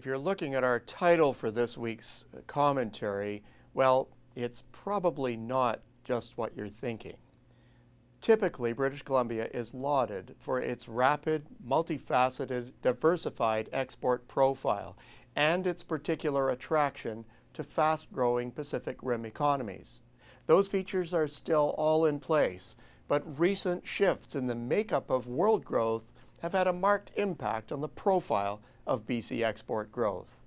if you're looking at our title for this week's commentary, well, it's probably not just what you're thinking. Typically, British Columbia is lauded for its rapid, multifaceted, diversified export profile and its particular attraction to fast-growing Pacific Rim economies. Those features are still all in place, but recent shifts in the makeup of world growth have had a marked impact on the profile of BC export growth.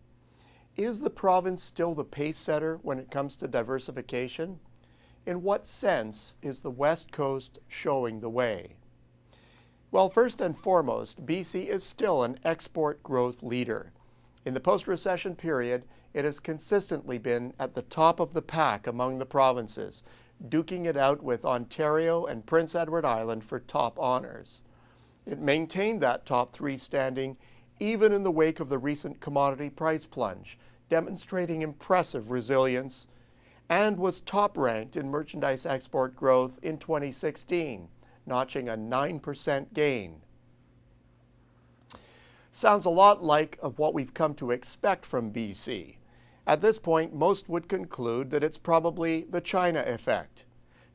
Is the province still the pace setter when it comes to diversification? In what sense is the West Coast showing the way? Well, first and foremost, BC is still an export growth leader. In the post-recession period, it has consistently been at the top of the pack among the provinces, duking it out with Ontario and Prince Edward Island for top honors. It maintained that top three standing even in the wake of the recent commodity price plunge, demonstrating impressive resilience, and was top-ranked in merchandise export growth in 2016, notching a 9% gain. Sounds a lot like what we've come to expect from BC. At this point, most would conclude that it's probably the China effect.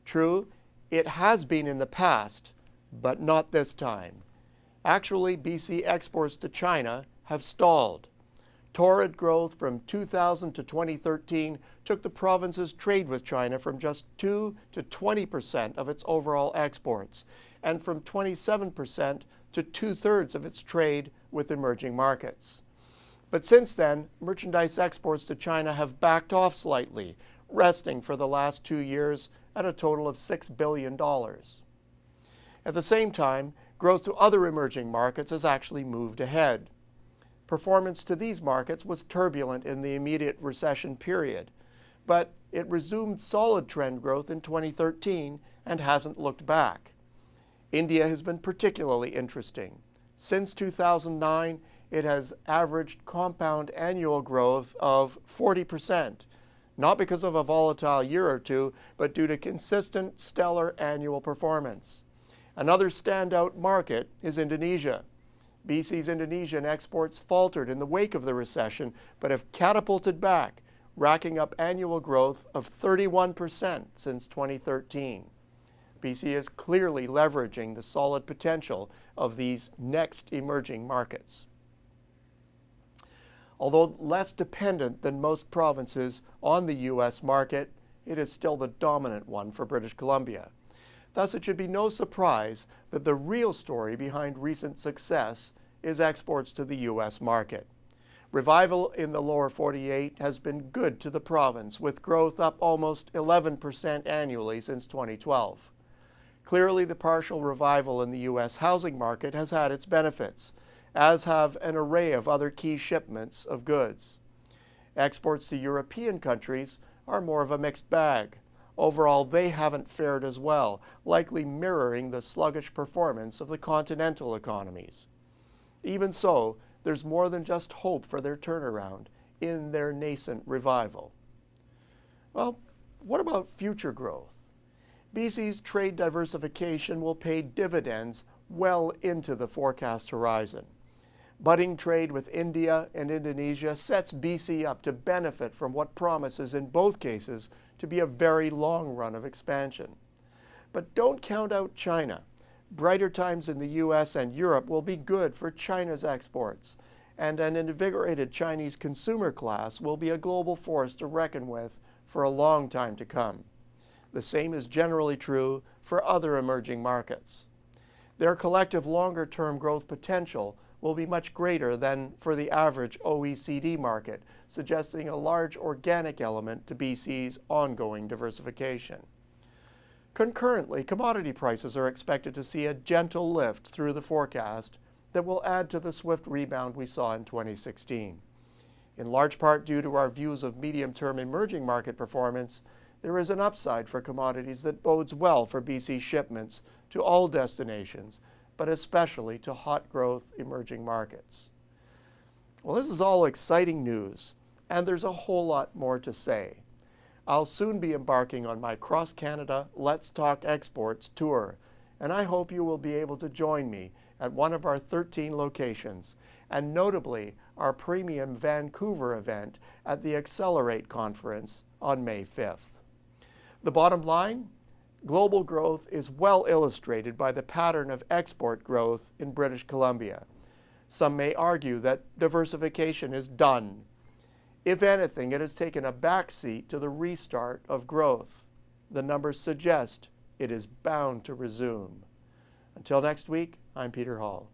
True, it has been in the past, but not this time. Actually, BC exports to China have stalled. Torrid growth from 2000 to 2013 took the province's trade with China from just 2 to 20% of its overall exports, and from 27% to 2/3 of its trade with emerging markets. But since then, merchandise exports to China have backed off slightly, resting for the last 2 years at a total of $6 billion. At the same time, growth to other emerging markets has actually moved ahead. Performance to these markets was turbulent in the immediate recession period, but it resumed solid trend growth in 2013 and hasn't looked back. India has been particularly interesting. Since 2009, it has averaged compound annual growth of 40%, not because of a volatile year or two, but due to consistent, stellar annual performance. Another standout market is Indonesia. BC's Indonesian exports faltered in the wake of the recession, but have catapulted back, racking up annual growth of 31% since 2013. BC is clearly leveraging the solid potential of these next emerging markets. Although less dependent than most provinces on the U.S. market, it is still the dominant one for British Columbia. Thus, it should be no surprise that the real story behind recent success is exports to the U.S. market. Revival in the lower 48 has been good to the province, with growth up almost 11% annually since 2012. Clearly, the partial revival in the U.S. housing market has had its benefits, as have an array of other key shipments of goods. Exports to European countries are more of a mixed bag. Overall, they haven't fared as well, likely mirroring the sluggish performance of the continental economies. Even so, there's more than just hope for their turnaround in their nascent revival. Well, what about future growth? BC's trade diversification will pay dividends well into the forecast horizon. Budding trade with India and Indonesia sets BC up to benefit from what promises in both cases to be a very long run of expansion. But don't count out China. Brighter times in the US and Europe will be good for China's exports, and an invigorated Chinese consumer class will be a global force to reckon with for a long time to come. The same is generally true for other emerging markets. Their collective longer-term growth potential will be much greater than for the average OECD market, suggesting a large organic element to BC's ongoing diversification. Concurrently, commodity prices are expected to see a gentle lift through the forecast that will add to the swift rebound we saw in 2016. In large part due to our views of medium-term emerging market performance, there is an upside for commodities that bodes well for BC shipments to all destinations, but especially to hot growth emerging markets. Well, this is all exciting news, and there's a whole lot more to say. I'll soon be embarking on my Cross Canada Let's Talk Exports tour, and I hope you will be able to join me at one of our 13 locations, and notably our premium Vancouver event at the Accelerate conference on May 5th. The bottom line? Global growth is well illustrated by the pattern of export growth in British Columbia. Some may argue that diversification is done. If anything, it has taken a backseat to the restart of growth. The numbers suggest it is bound to resume. Until next week, I'm Peter Hall.